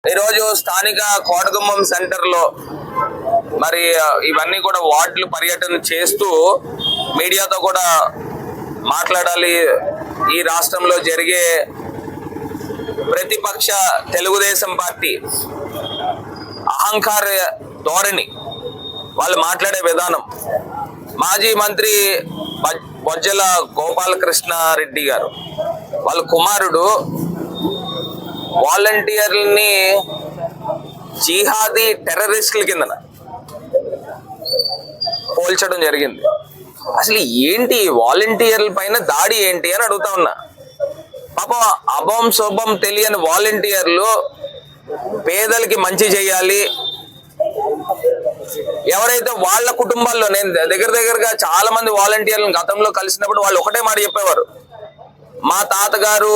ఈరోజు స్థానిక కోటగుమ్మం సెంటర్ లో మరి ఇవన్నీ కూడా వార్డులు పర్యటన చేస్తూ మీడియాతో కూడా మాట్లాడాలి. ఈ రాష్ట్రంలో జరిగే ప్రతిపక్ష తెలుగుదేశం పార్టీ అహంకార ధోరణి, వాళ్ళు మాట్లాడే విధానం. మాజీ మంత్రి బొజ్జల గోపాలకృష్ణారెడ్డి గారు వాళ్ళ కుమారుడు వాలంటీర్లని జిహాదీ టెర్రరిస్టుల కింద పోల్చడం జరిగింది. అసలు ఏంటి వాలంటీర్ల పైన దాడి ఏంటి అని అడుగుతా ఉన్నా. పాపం అభం శుభం తెలియని వాలంటీర్లు పేదలకి మంచి చేయాలి, ఎవరైతే వాళ్ళ కుటుంబాల్లో, నేను దగ్గరగా చాలా మంది వాలంటీర్లను గతంలో కలిసినప్పుడు వాళ్ళు ఒకటే మాట చెప్పేవారు, మా తాతగారు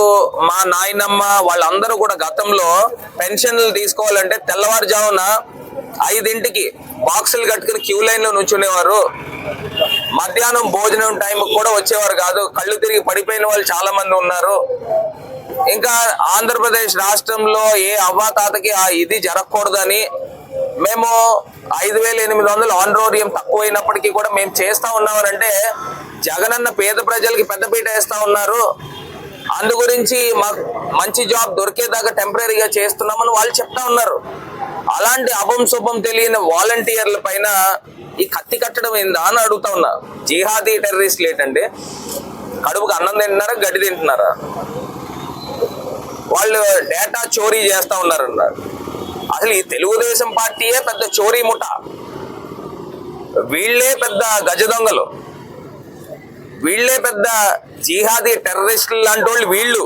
మా నాయనమ్మ వాళ్ళందరూ కూడా గతంలో పెన్షన్లు తీసుకోవాలంటే తెల్లవారుజామున 5ంటికి బాక్సులు కట్టుకుని క్యూ లైన్ లో నుంచునేవారు, మధ్యాహ్నం భోజనం టైం కూడా వచ్చేవారు కాదు, కళ్ళు తిరిగి పడిపోయిన వాళ్ళు చాలా మంది ఉన్నారు. ఇంకా ఆంధ్రప్రదేశ్ రాష్ట్రంలో ఏ అవ్వాతాతకి ఇది జరగకూడదని మేము 5,800 ఆనరోరియం తక్కువైనప్పటికీ కూడా మేము చేస్తా ఉన్నామనంటే జగనన్న పేద ప్రజలకి పెద్దపీట వేస్తా ఉన్నారు, అందు గురించి మాకు మంచి జాబ్ దొరికేదాకా టెంపరీగా చేస్తున్నామని వాళ్ళు చెప్తా ఉన్నారు. అలాంటి అభం శుభం తెలియని వాలంటీర్ల పైన ఈ కత్తి కట్టడం ఏందా అని అడుగుతా ఉన్నా. జిహాదీ టెర్రరిస్టులు ఏంటంటే కడుపుకు అన్నం తింటున్నారా, గడ్డి తింటున్నారా? వాళ్ళు డేటా చోరీ చేస్తా ఉన్నారన్నారు. అసలు ఈ తెలుగుదేశం పార్టీయే పెద్ద చోరీ ముఠ, వీళ్లే పెద్ద గజ దొంగలు, వీళ్లే పెద్ద జిహాదీ టెర్రరిస్టులు లాంటి వాళ్ళు వీళ్ళు.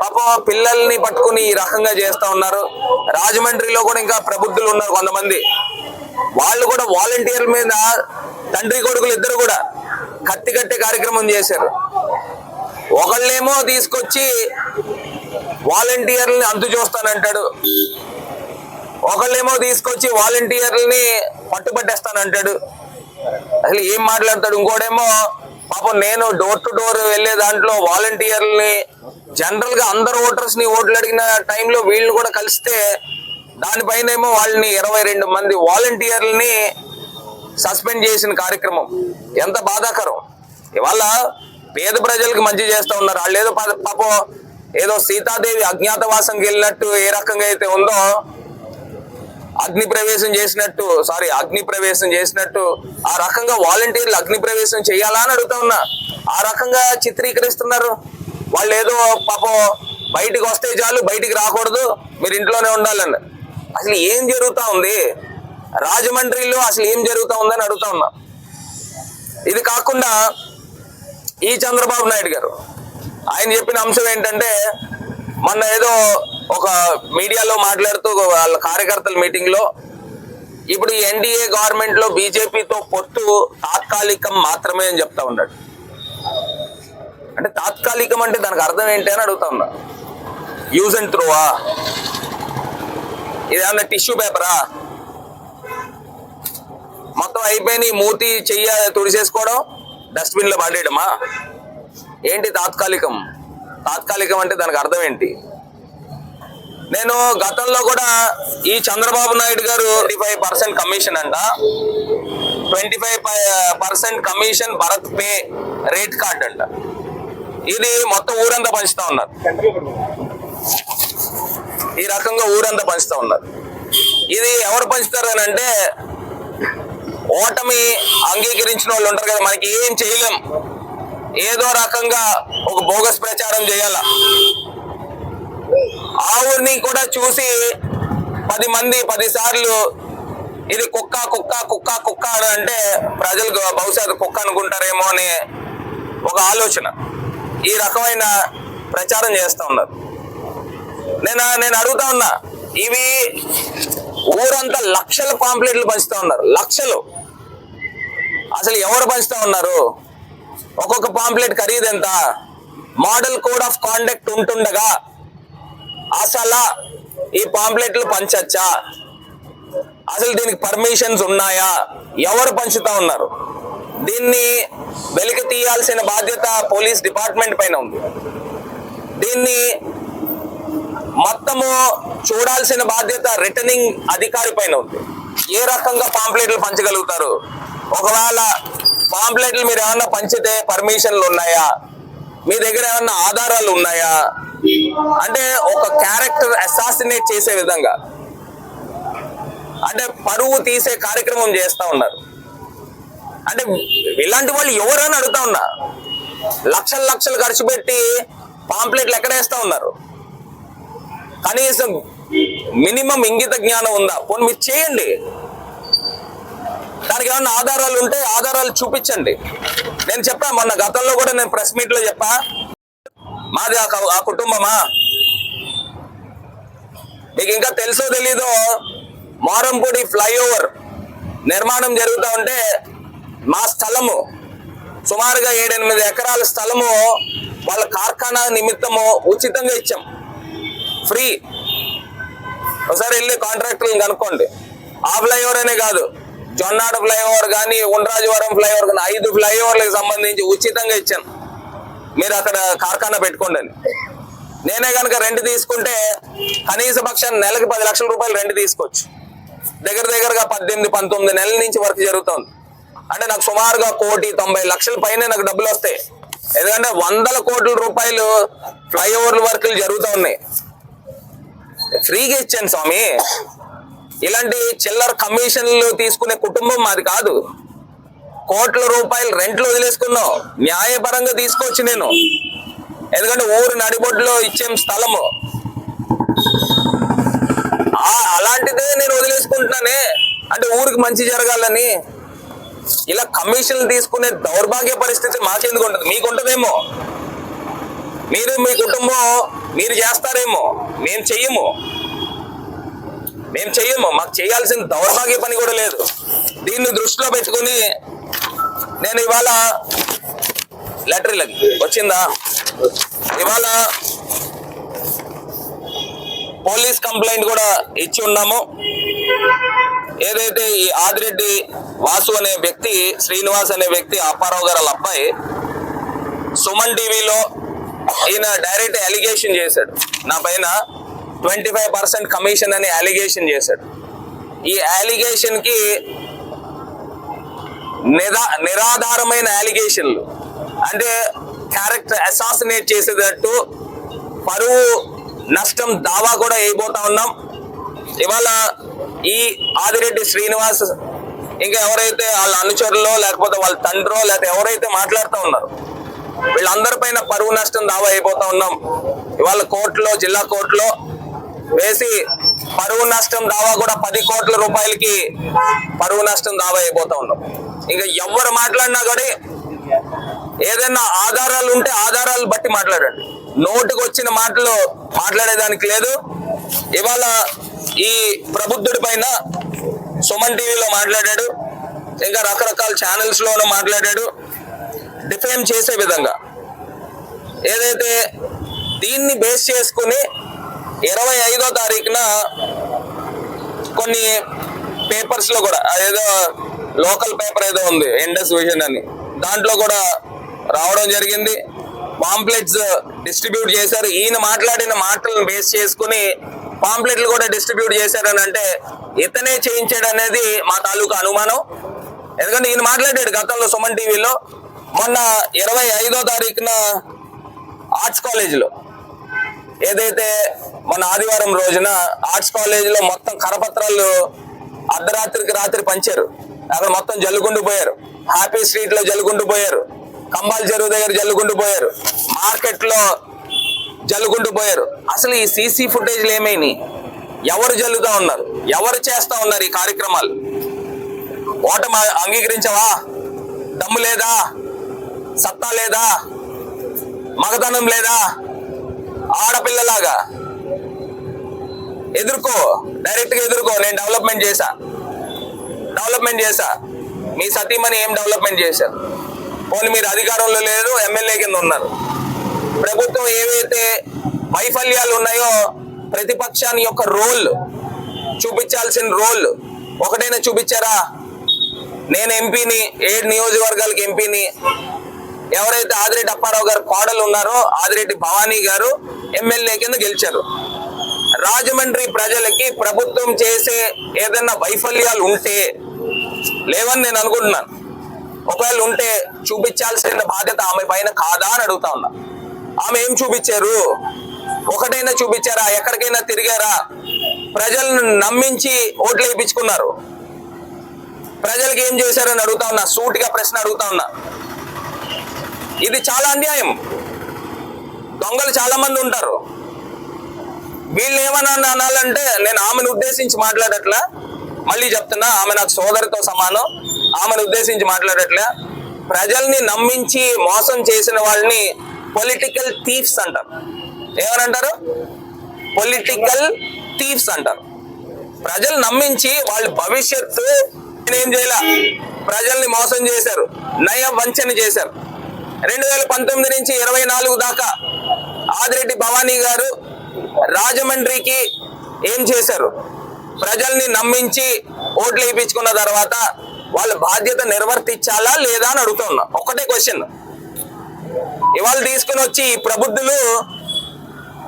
పాపం పిల్లల్ని పట్టుకుని ఈ రకంగా చేస్తా ఉన్నారు. రాజమండ్రిలో కూడా ఇంకా ప్రబుద్ధులు ఉన్నారు కొంతమంది, వాళ్ళు కూడా వాలంటీర్ల మీద తండ్రి కొడుకులు ఇద్దరు కూడా కత్తి కట్టే కార్యక్రమం చేశారు. ఒకళ్ళేమో తీసుకొచ్చి వాలంటీర్లని అంతు చూస్తానంటాడు, ఒకళ్ళేమో తీసుకొచ్చి వాలంటీర్లని పట్టుబట్టేస్తానంటాడు. అసలు ఏం మాట్లాడతాడు? ఇంకోటేమో పాపం నేను డోర్ టు డోర్ వెళ్లే దాంట్లో వాలంటీర్లని, జనరల్ గా అందరు ఓటర్స్ ని ఓట్లు అడిగిన టైంలో వీళ్ళని కూడా కలిస్తే దానిపైన ఏమో వాళ్ళని 22 మంది వాలంటీర్లని సస్పెండ్ చేసిన కార్యక్రమం. ఎంత బాధాకరం. ఇవాళ పేద ప్రజలకు మంచి చేస్తా ఉన్నారు. వాళ్ళు ఏదో పాపం ఏదో సీతాదేవి అజ్ఞాతవాసంకి వెళ్ళినట్టు ఏ రకంగా అయితే ఉందో అగ్ని ప్రవేశం చేసినట్టు ఆ రకంగా వాలంటీర్లు అగ్ని ప్రవేశం చేయాలా అని అడుగుతా ఉన్నా. ఆ రకంగా చిత్రీకరిస్తున్నారు. వాళ్ళు ఏదో పాపం బయటికి వస్తే చాలు, బయటికి రాకూడదు, మీరు ఇంట్లోనే ఉండాలని. అసలు ఏం జరుగుతా ఉంది రాజమండ్రిలో? అసలు ఏం జరుగుతా ఉందని అడుగుతా ఉన్నా. ఇది కాకుండా ఈ చంద్రబాబు నాయుడు గారు ఆయన చెప్పిన అంశం ఏంటంటే, మొన్న ఏదో ఒక మీడియాలో మాట్లాడుతూ వాళ్ళ కార్యకర్తల మీటింగ్ లో ఇప్పుడు ఎన్డీఏ గవర్నమెంట్ లో బీజేపీతో పొత్తు తాత్కాలికం మాత్రమే అని చెప్తా ఉన్నాడు. అంటే తాత్కాలికం అంటే దానికి అర్థం ఏంటి అని అడుగుతా ఉన్నా. యూజ్ అండ్ త్రోవా? ఇదేమన్నా టిష్యూ పేపరా? మొత్తం అయిపోయి మూతి చెయ్య తుడిసేసుకోవడం, డస్ట్బిన్ లో పడేయడమా? ఏంటి తాత్కాలికం? తాత్కాలికం అంటే దానికి అర్థం ఏంటి? నేను గతంలో కూడా ఈ చంద్రబాబు నాయుడు గారు 25% కమిషన్ అంట, 25% commission Bharat pay rate card అంట, ఇది మొత్తం ఊరంతా పంచుతా ఉన్నారు. ఈ రకంగా ఊరంతా పంచుతా ఉన్నారు. ఇది ఎవరు పంచుతారు అని అంటే, ఓటమి అంగీకరించిన వాళ్ళు ఉంటారు కదా, మనకి ఏం చేయలేం, ఏదో రకంగా ఒక బోగస్ ప్రచారం చేయాల, ఆ ఊరిని కూడా చూసి 10 మంది 10 సార్లు ఇది కుక్క కుక్క కుక్క కుక్క అని అంటే ప్రజలకు బహుశా కుక్క అనుకుంటారేమో అనే ఒక ఆలోచన, ఈ రకమైన ప్రచారం చేస్తూ ఉన్నారు. నేను అడుగుతా ఉన్నా, ఇవి ఊరంతా లక్షల పాంప్లెట్లు పంచుతా ఉన్నారు, లక్షలు. అసలు ఎవరు పంచుతా ఉన్నారు? ఒక్కొక్క పాంప్లెట్ ఖరీదు ఎంత? మోడల్ కోడ్ ఆఫ్ కాండక్ట్ ఉంటుండగా అసలు ఈ పాంప్లెట్లు పంచచ్చా? అసలు దీనికి పర్మిషన్స్ ఉన్నాయా? ఎవరు పంచుతా ఉన్నారు? దీన్ని వెలికి తీయాల్సిన బాధ్యత పోలీస్ డిపార్ట్మెంట్ పైన ఉంది. దీన్ని మొత్తము చూడాల్సిన బాధ్యత రిటర్నింగ్ అధికారి పైన ఉంది. ఏ రకంగా పాంప్లెట్లు పంచగలుగుతారు? ఒకవేళ పాంప్లెట్లు మీరు ఏమన్నా పంచితే పర్మిషన్లు ఉన్నాయా, మీ దగ్గర ఏమన్నా ఆధారాలు ఉన్నాయా అంటే ఒక క్యారెక్టర్ అసాసినేట్ చేసే విధంగా, అంటే పరువు తీసే కార్యక్రమం చేస్తా ఉన్నారు. అంటే ఇలాంటి వాళ్ళు ఎవరైనా అడుగుతా ఉన్నా, లక్షలు లక్షలు ఖర్చు పెట్టి పాంప్లెట్లు ఎక్కడేస్తా ఉన్నారు? కనీసం మినిమం ఇంగిత జ్ఞానం ఉందా? పోనీ మీరు చేయండి, దానికి ఏమన్నా ఆధారాలు ఉంటే ఆధారాలు చూపించండి. నేను చెప్పా మొన్న గతంలో కూడా, నేను ప్రెస్ మీట్ లో చెప్పా, మాది ఆ కుటుంబమా? మీకు ఇంకా తెలుసో తెలీదో, మారంపూడి ఫ్లైఓవర్ నిర్మాణం జరుగుతూ ఉంటే మా స్థలము సుమారుగా 7-8 ఎకరాల స్థలము వాళ్ళ కార్ఖానా నిమిత్తము ఉచితంగా ఇచ్చాం, ఫ్రీ. ఒకసారి వెళ్ళి కాంట్రాక్టర్లను కనుక్కోండి. ఆ ఫ్లైఓవర్ అనే కాదు, జొన్నాడ ఫ్లైఓవర్ కానీ, ఉండ్రాజవరం ఫ్లైఓవర్ కానీ, 5 ఫ్లైఓవర్లకు సంబంధించి ఉచితంగా ఇచ్చాను, మీరు అక్కడ కార్ఖానా పెట్టుకోండి అని. నేనే కనుక రెంట్ తీసుకుంటే కనీస పక్షాన్ని నెలకు 10 లక్షల రూపాయలు రెంట్ తీసుకోవచ్చు. దగ్గరగా 18-19 నెలల నుంచి వర్క్ జరుగుతుంది. అంటే నాకు సుమారుగా 1,90,00,000 పైన నాకు డబ్బులు వస్తాయి. ఎందుకంటే 100 కోట్ల రూపాయలు ఫ్లైఓవర్ల వర్కులు జరుగుతూ ఉన్నాయి. ఫ్రీగా ఇచ్చాను స్వామి. ఇలాంటి చిల్లర కమిషన్లు తీసుకునే కుటుంబం మాది కాదు. కోట్ల రూపాయలు రెంట్లు వదిలేసుకున్నాం, న్యాయపరంగా తీసుకోవచ్చు నేను. ఎందుకంటే ఊరు నడిబొడ్లో ఇచ్చేం స్థలము, అలాంటిదే నేను వదిలేసుకుంటున్నానే. అంటే ఊరికి మంచి జరగాలని. ఇలా కమిషన్లు తీసుకునే దౌర్భాగ్య పరిస్థితి మాకెందుకు ఉంటుంది? మీకు ఉంటుందేమో, మీరు మీ కుటుంబం మీరు చేస్తారేమో, మేము చెయ్యము. మాకు చేయాల్సిన దౌర్భాగ్య పని కూడా లేదు. దీన్ని దృష్టిలో పెట్టుకుని నేను ఇవాళ లెటర్లకి వచ్చిందా, ఇవాళ పోలీస్ కంప్లైంట్ కూడా ఇచ్చి ఉన్నాము. ఏదైతే ఈ ఆదిరెడ్డి వాసు అనే వ్యక్తి, శ్రీనివాస్ అనే వ్యక్తి, అప్పారావు గారు వాళ్ళ అబ్బాయి, సుమన్ టీవీలో ఈయన డైరెక్ట్ అలిగేషన్ చేశాడు నా పైన, 25% కమిషన్ అని అలిగేషన్ చేశాడు. ఈ అలిగేషన్ కి నిరాధారమైన అలిగేషన్లు, అంటే క్యారెక్టర్ అసాసినేట్ చేసేటట్టు పరువు నష్టం దావా కూడా అయిపోతా ఉన్నాం. ఇవాళ ఈ ఆదిరెడ్డి శ్రీనివాస్ ఇంకా ఎవరైతే వాళ్ళ అనుచరులో, లేకపోతే వాళ్ళ తండ్రో, లేకపోతే ఎవరైతే మాట్లాడుతూ ఉన్నారు, వీళ్ళందరిపైన పరువు నష్టం దావా అయిపోతా ఉన్నాం. ఇవాళ కోర్టులో, జిల్లా కోర్టులో వేసి పరువు నష్టం దావా కూడా 10 కోట్ల రూపాయలకి పరువు నష్టం దావా అయిపోతా ఉన్నాం. ఇంకా ఎవరు మాట్లాడినా కూడా ఏదైనా ఆధారాలు ఉంటే ఆధారాలు బట్టి మాట్లాడండి. నోటికి వచ్చిన మాటలు మాట్లాడేదానికి లేదు. ఇవాళ ఈ ప్రబుద్ధుడి పైన సుమన్ టీవీలో మాట్లాడాడు, ఇంకా రకరకాల ఛానల్స్ లోనూ మాట్లాడాడు, డిఫేమ్ చేసే విధంగా. ఏదైతే దీన్ని బేస్ చేసుకుని 25వ తారీఖున కొన్ని పేపర్స్ లో కూడా, ఏదో లోకల్ పేపర్ ఏదో ఉంది ఇండస్ విజన్ అని, దాంట్లో కూడా రావడం జరిగింది. పాంప్లెట్స్ డిస్ట్రిబ్యూట్ చేశారు. ఈయన మాట్లాడిన మాటలను బేస్ చేసుకుని పాంప్లెట్లు కూడా డిస్ట్రిబ్యూట్ చేశారని అంటే ఇతనే చేయించాడు అనేది మా తాలూకా అనుమానం. ఎందుకంటే ఈయన మాట్లాడాడు గతంలో సుమన్ టీవీలో. మొన్న 25వ తారీఖున ఆర్ట్స్ కాలేజీలో, ఏదైతే మొన్న ఆదివారం రోజున ఆర్ట్స్ కాలేజీలో మొత్తం కరపత్రాలు అర్ధరాత్రికి రాత్రి పంచారు. అక్కడ మొత్తం జల్లుకుంటూ పోయారు. హ్యాపీ స్ట్రీట్ లో జల్లుకుంటూ పోయారు, కంబాల్ చెరువు దగ్గర జల్లుకుంటూ పోయారు, మార్కెట్ లో జల్లుకుంటూ పోయారు. అసలు ఈ సీసీ ఫుటేజ్లు ఏమైనాయి? ఎవరు జల్లుతా ఉన్నారు? ఎవరు చేస్తా ఉన్నారు ఈ కార్యక్రమాలు? ఓటమి అంగీకరించవా? దమ్ము లేదా? సత్తా లేదా? మగతనం లేదా? ఆడపిల్లలాగా ఎదుర్కో, డైరెక్ట్ గా ఎదుర్కో. నేను డెవలప్మెంట్ చేశా. మీ సతీమణి ఏం డెవలప్మెంట్ చేశారు? పోనీ మీరు అధికారంలో లేరు, ఎమ్మెల్యే కింద ఉన్నారు. ప్రభుత్వం ఏవైతే వైఫల్యాలు ఉన్నాయో ప్రతిపక్షాన్ని యొక్క రోల్ చూపించాల్సిన రోల్ ఒకటైనా చూపించారా? నేను ఎంపీని, 7 నియోజకవర్గాలకి ఎంపీని. ఎవరైతే ఆదిరెడ్డి అప్పారావు గారు కోడలు ఉన్నారో ఆదిరెడ్డి భవానీ గారు ఎమ్మెల్యే కింద గెలిచారు. రాజమండ్రి ప్రజలకి ప్రభుత్వం చేసే ఏదైనా వైఫల్యాలు ఉంటే లేవని నేను అనుకుంటున్నాను. ఒకవేళ ఉంటే చూపించాల్సిన బాధ్యత ఆమె పైన కాదా అని అడుగుతా ఉన్నా. ఆమె ఏం చూపించారు? ఒకటైనా చూపించారా? ఎక్కడికైనా తిరిగారా? ప్రజలను నమ్మించి ఓట్లు వేయించుకున్నారు. ప్రజలకు ఏం చేశారని అడుగుతా ఉన్నా. సూటిగా ప్రశ్న అడుగుతా ఉన్నా. ఇది చాలా అన్యాయం. దొంగలు చాలా మంది ఉంటారు. వీళ్ళు ఏమన్నా అనాలంటే నేను ఆమెను ఉద్దేశించి మాట్లాడట్లా. మళ్ళీ చెప్తున్నా, ఆమె నాకు సోదరితో సమానం. ఆమెను ఉద్దేశించి మాట్లాడట్లే. ప్రజల్ని నమ్మించి మోసం చేసిన వాళ్ళని పొలిటికల్ థీఫ్స్ అంటారు. ఏమనంటారు? పొలిటికల్ థీఫ్స్ అంటారు. ప్రజలు నమ్మించి వాళ్ళ భవిష్యత్తు ఏం చేయాల, ప్రజల్ని మోసం చేశారు, నయ వంచన చేశారు. 2019 నుంచి 24 దాకా ఆదిరెడ్డి భవానీ గారు రాజమండ్రికి ఏం చేశారు? ప్రజల్ని నమ్మించి ఓట్లు వేయించుకున్న తర్వాత వాళ్ళ బాధ్యత నిర్వర్తించాలా లేదా అని అడుగుతున్నా. ఒకటే క్వశ్చన్. ఇవాళ తీసుకుని వచ్చి ఈ ప్రబుద్ధులు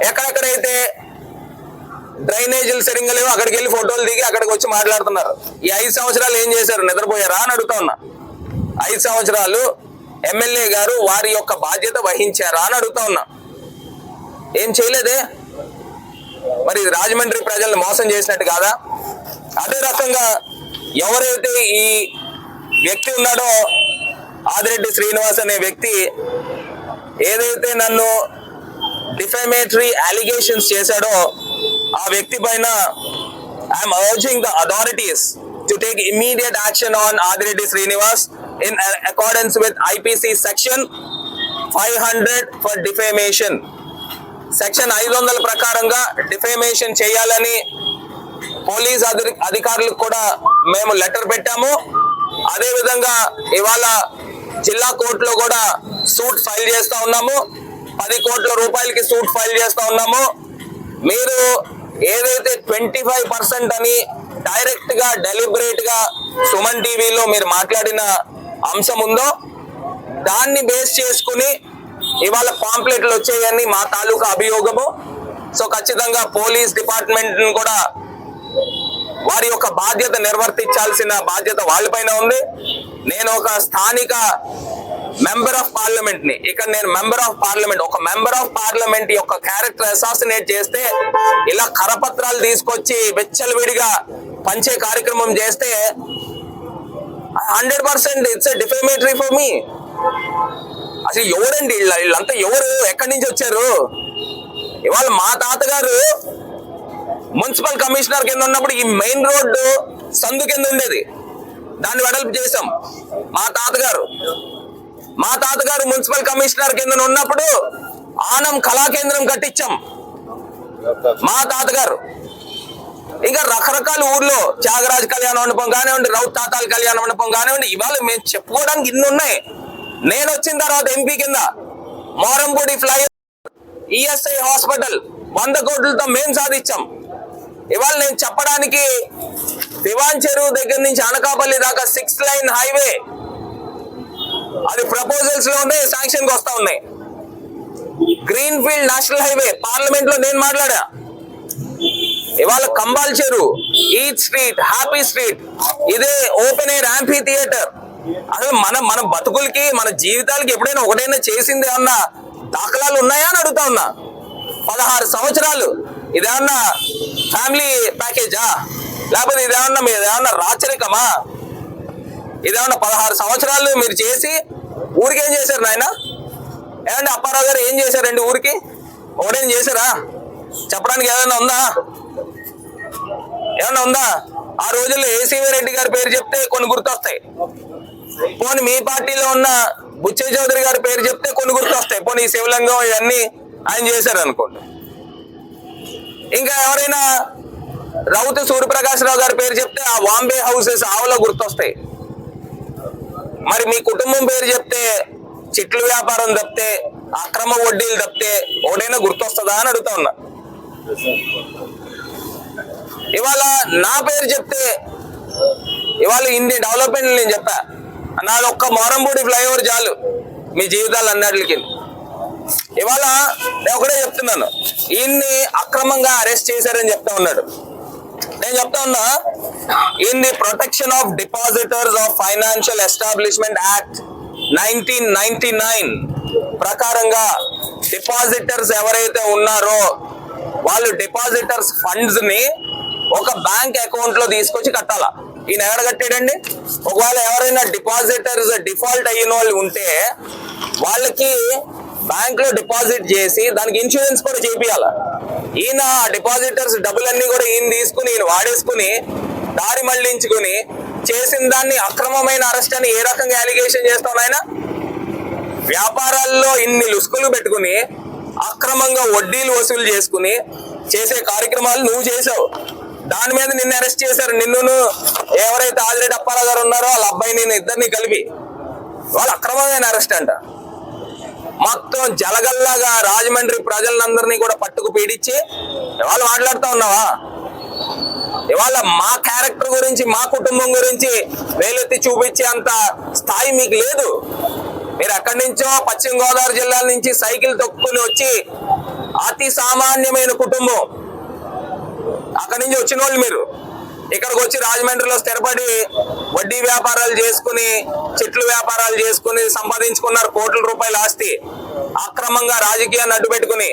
ఎక్కడెక్కడైతే డ్రైనేజీలు సరిగ్గా లేవు అక్కడికి వెళ్ళి ఫోటోలు దిగి అక్కడికి వచ్చి మాట్లాడుతున్నారు. ఈ 5 సంవత్సరాలు ఏం చేశారు? నిద్రపోయారా అని అడుగుతా ఉన్నా. 5 సంవత్సరాలు ఎమ్మెల్యే గారు వారి యొక్క బాధ్యత వహించారా అని అడుగుతా ఉన్నా. ఏం చేయలేదే. మరి రాజమండ్రి ప్రజల్ని మోసం చేసినట్టు కాదా? అదే రకంగా ఎవరైతే ఈ వ్యక్తి ఉన్నాడో ఆదిరెడ్డి శ్రీనివాస్ అనే వ్యక్తి ఏదైతే నన్ను డిఫమేటరీ అలిగేషన్స్ చేశాడో ఆ వ్యక్తి పైన I'm urging the authorities to take immediate action on Adireddy Srinivas in accordance with IPC section 500 for defamation. Section 500 ప్రకారంగా డిఫేమేషన్ చేయాలని పోలీస్ అధికారులకు కూడా మేము లెటర్ పెట్టాము. అదే విధంగా ఇవాళ జిల్లా కోర్టులో కూడా సూట్ ఫైల్ చేస్తా ఉన్నాము. 10 కోట్ల రూపాయలకి సూట్ ఫైల్ చేస్తా ఉన్నాము. మీరు ఏదైతే 25% అని డైరెక్ట్ గా డెలిబరేట్ గా సుమన్ టీవీలో మీరు మాట్లాడిన అంశం ఉందో దాన్ని బేస్ చేసుకుని ఇవాళ పాంప్లెట్లు వచ్చేయని మా తాలూకా అభియోగము. సో ఖచ్చితంగా పోలీస్ డిపార్ట్మెంట్ కూడా వారి యొక్క బాధ్యత నిర్వర్తించాల్సిన బాధ్యత వాళ్ళపైన ఉంది. నేను ఒక స్థానిక మెంబర్ ఆఫ్ పార్లమెంట్ ని, ఇక్కడ నేను మెంబర్ ఆఫ్ పార్లమెంట్, ఒక మెంబర్ ఆఫ్ పార్లమెంట్ యొక్క క్యారెక్టర్ అసాసినేట్ చేస్తే ఇలా కరపత్రాలు తీసుకొచ్చి వెచ్చలవిడిగా పంచే కార్యక్రమం చేస్తే 100% ఇట్స్ ఎ డిఫేమేటరీ ఫర్ మీ. అసలు ఎవరండి వీళ్ళంతా? ఎవరు? ఎక్కడి నుంచి వచ్చారు? ఇవాళ మా తాతగారు మున్సిపల్ కమిషనర్ కింద ఉన్నప్పుడు ఈ మెయిన్ రోడ్డు సందు కింద ఉండేది, దాన్ని వెడల్పు చేశాం. మా తాతగారు మున్సిపల్ కమిషనర్ కింద ఉన్నప్పుడు ఆనం కళా కేంద్రం కట్టించాం మా తాతగారు. ఇంకా రకరకాల ఊర్లో త్యాగరాజ్ కళ్యాణ మండపం కానివ్వండి, రౌత్ తాతాల్ కళ్యాణ మండపం కానివ్వండి, ఇవాళ మేము చెప్పుకోవడానికి ఇన్ని ఉన్నాయి. నేను వచ్చిన తర్వాత ఎంపీ కింద మోరంపూడి ఫ్లైఓవర్, ఈఎస్ఐ హాస్పిటల్ 100 కోట్లతో మేము సాధించాం. ఇవాళ నేను చెప్పడానికి దివాన్ చెరువు దగ్గర నుంచి అనకాపల్లి దాకా 6 లైన్ హైవే, అది ప్రపోజల్స్ లో ఉన్నాయి, శాంక్షన్ కి వస్తా ఉన్నాయి. Green field national highway parliament లో నేను మాట్లాడా. ఇవాళ కంబాల్ చెరువు, ఈట్ స్ట్రీట్, హ్యాపీ స్ట్రీట్, ఇదే ఓపెన్ ఎయిర్ యాంఫీ థియేటర్. అసలు మన బతుకులకి మన జీవితాలకి ఎప్పుడైనా ఒకటైనా చేసింది ఏమన్నా దాఖలాలు ఉన్నాయా అని అడుగుతా ఉన్నా. 16 సంవత్సరాలు ఇదేమన్నా ఫ్యామిలీ ప్యాకేజా? లేకపోతే ఇదేమన్నా మీదేమన్నా రాచరికమా? ఇదేమన్నా 16 సంవత్సరాలు మీరు చేసి ఊరికి ఏం చేశారు నాయన? ఏమంటే అప్పారావు గారు ఏం చేశారండి ఊరికి? ఒకటేం చేశారా? చెప్పడానికి ఏదైనా ఉందా? ఆ రోజుల్లో ఏసీవీ రెడ్డి గారి పేరు చెప్తే కొన్ని గుర్తొస్తాయి. పోనీ మీ పార్టీలో ఉన్న బుచ్చయ్య చౌదరి గారి పేరు చెప్తే కొన్ని గుర్తొస్తాయి. పోనీ శివలింగం ఇవన్నీ ఆయన చేశారు అనుకోండి. ఇంకా ఎవరైనా రౌతు సూర్యప్రకాశరావు గారి పేరు చెప్తే ఆ బాంబే హౌసెస్ ఆవులో గుర్తొస్తాయి. మరి మీ కుటుంబం పేరు చెప్తే చిట్లు వ్యాపారం తప్పితే, అక్రమ వడ్డీలు తప్పితే ఒకటైనా గుర్తొస్తుందా అని అడుగుతా ఉన్నా. ఇవాళ నా పేరు చెప్తే ఇవాళ ఇన్ని డెవలప్మెంట్ నేను చెప్పా. నాది ఒక్క మోరంపూడి ఫ్లైఓవర్ చాలు మీ జీవితాలు అన్నిటికి. ఇవాళ నేను ఒకటే చెప్తున్నాను, ఈయన్ని అక్రమంగా అరెస్ట్ చేశారని చెప్తా ఉన్నాడు. నేను చెప్తా ఉన్నా, in the protection of depositors of financial establishment act 1999 ప్రకారంగా డిపాజిటర్స్ ఎవరైతే ఉన్నారో వాళ్ళు డిపాజిటర్స్ ఫండ్స్ ని ఒక బ్యాంక్ అకౌంట్ లో తీసుకొచ్చి కట్టాలా. ఈయన ఎక్కడ కట్టాడండి? ఒకవేళ ఎవరైనా డిపాజిటర్స్ డిఫాల్ట్ అయిన వాళ్ళు ఉంటే వాళ్ళకి బ్యాంక్ లో డిపాజిట్ చేసి దానికి ఇన్సూరెన్స్ కూడా చేపియాల. ఈయన డిపాజిటర్స్ డబ్బులన్నీ కూడా ఈయన తీసుకుని ఈయన వాడేసుకుని దారి మళ్లించుకుని చేసిన దాన్ని అక్రమమైన అరెస్ట్ అని ఏ రకంగా అలిగేషన్ చేస్తావు నాయన? వ్యాపారాల్లో ఇన్ని లుసుకులు పెట్టుకుని అక్రమంగా వడ్డీలు వసూలు చేసుకుని చేసే కార్యక్రమాలు నువ్వు చేసావు. దాని మీద నిన్ను అరెస్ట్ చేశారు. నిన్ను ఎవరైతే ఆదిరెడ్డి అప్పారావు గారు ఉన్నారో వాళ్ళ అబ్బాయి నేను ఇద్దరిని కలిపి వాళ్ళు అక్రమమైన అరెస్ట్ అంట. మొత్తం జలగల్లాగా రాజమండ్రి ప్రజలందరినీ కూడా పట్టుకు పీడించి ఇవాళ మాట్లాడుతూ ఉన్నావా? ఇవాళ మా క్యారెక్టర్ గురించి మా కుటుంబం గురించి వేలెత్తి చూపించే అంత స్థాయి మీకు లేదు. మీరు ఎక్కడి నుంచో పశ్చిమ గోదావరి జిల్లాల నుంచి సైకిల్ తొక్కుని వచ్చి అతి సామాన్యమైన కుటుంబం, అక్కడి నుంచి వచ్చిన వాళ్ళు మీరు ఇక్కడికి వచ్చి రాజమండ్రిలో స్థిరపడి వడ్డీ వ్యాపారాలు చేసుకుని చెట్లు వ్యాపారాలు చేసుకుని సంపాదించుకున్నారు కోట్ల రూపాయల ఆస్తి. అక్రమంగా రాజకీయాన్ని అడ్డు పెట్టుకుని